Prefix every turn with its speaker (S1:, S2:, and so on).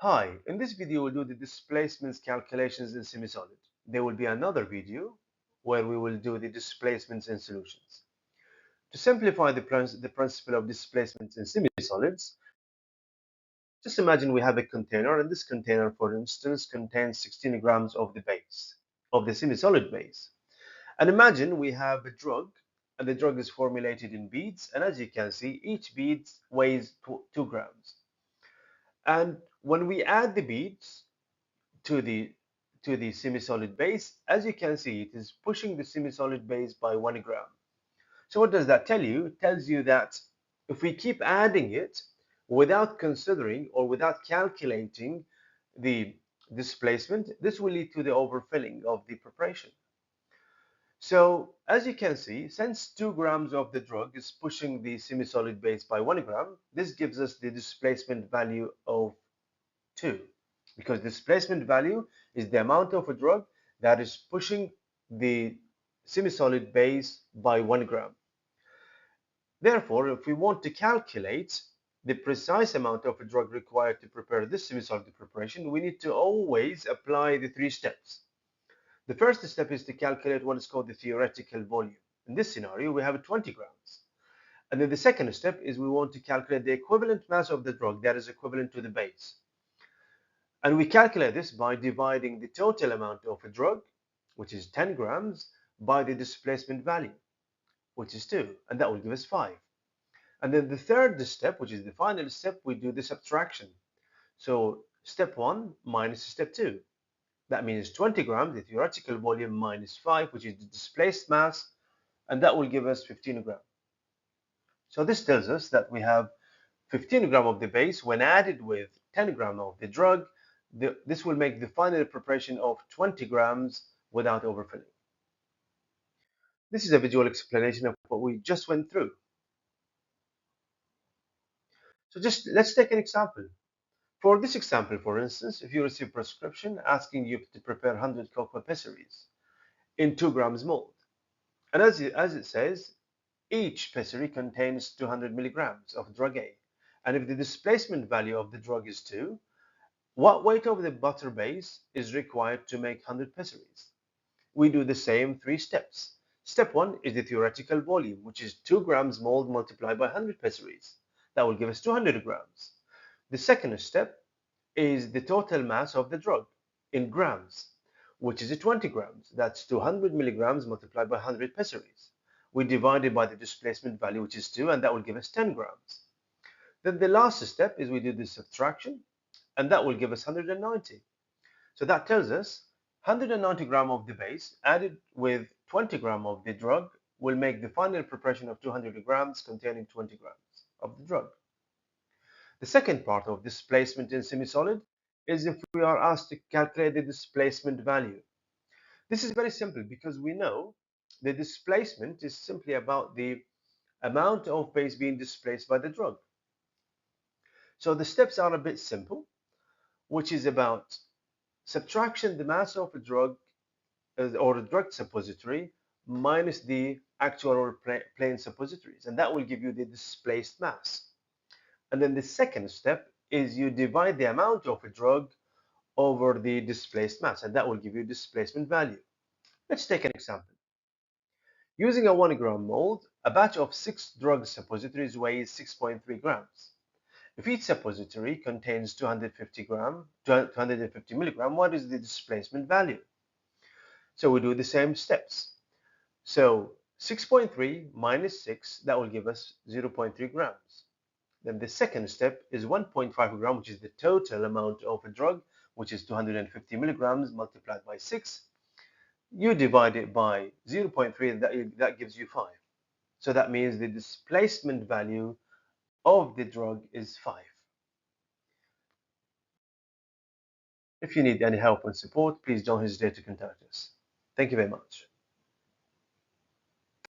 S1: Hi, in this video we'll do the displacements calculations in semisolid. There will be another video where we will do the displacements in solutions. To simplify the principle of displacements in semisolids, just imagine we have a container, and this container, for instance, contains 16 grams of the base, of the semisolid base. And imagine we have a drug, and the drug is formulated in beads, and as you can see, each bead weighs 2 grams. And when we add the beads to the semisolid base, as you can see, it is pushing the semisolid base by 1 gram. So what does that tell you? It tells you that if we keep adding it without considering or without calculating the displacement, this will lead to the overfilling of the preparation. So as you can see, since 2 grams of the drug is pushing the semisolid base by 1 gram, this gives us the displacement value of 2, because displacement value is the amount of a drug that is pushing the semisolid base by 1 gram. Therefore, if we want to calculate the precise amount of a drug required to prepare this semisolid preparation, we need to always apply the 3 steps. The first step is to calculate what is called the theoretical volume. In this scenario, we have 20 grams. And then the second step is we want to calculate the equivalent mass of the drug that is equivalent to the base. And we calculate this by dividing the total amount of a drug, which is 10 grams, by the displacement value, which is 2, and that will give us 5. And then the third step, which is the final step, we do the subtraction. So step 1 minus step 2. That means 20 grams, the theoretical volume, minus 5, which is the displaced mass, and that will give us 15 grams. So this tells us that we have 15 grams of the base when added with 10 grams of the drug. This will make the final preparation of 20 grams without overfilling. This is a visual explanation of what we just went through. So let's take an example. For this example, for instance, if you receive a prescription asking you to prepare 100 cocoa pessaries in 2 grams mold, and as it says, each pessary contains 200 milligrams of drug A, and if the displacement value of the drug is 2, what weight of the butter base is required to make 100 pessaries? We do the same 3 steps. Step 1 is the theoretical volume, which is 2 grams mold multiplied by 100 pessaries. That will give us 200 grams. The second step is the total mass of the drug in grams, which is 20 grams. That's 200 milligrams multiplied by 100 pessaries. We divide it by the displacement value, which is 2, and that will give us 10 grams. Then the last step is we do the subtraction, and that will give us 190. So that tells us 190 grams of the base added with 20 grams of the drug will make the final preparation of 200 grams containing 20 grams of the drug. The second part of displacement in semisolid is if we are asked to calculate the displacement value. This is very simple because we know the displacement is simply about the amount of base being displaced by the drug. So the steps are a bit simple, which is about subtraction the mass of a drug or a drug suppository minus the actual or plain suppositories, and that will give you the displaced mass. And then the second step is you divide the amount of a drug over the displaced mass, and that will give you displacement value. Let's take an example. Using a 1 gram mold, a batch of 6 drug suppositories weighs 6.3 grams. If each suppository contains 250 milligram, what is the displacement value? So we do the same steps. So 6.3 minus 6, that will give us 0.3 grams. Then the second step is 1.5 gram, which is the total amount of a drug, which is 250 milligrams multiplied by 6. You divide it by 0.3, and that gives you 5. So that means the displacement value of the drug is 5. If you need any help and support, please don't hesitate to contact us. Thank you very much.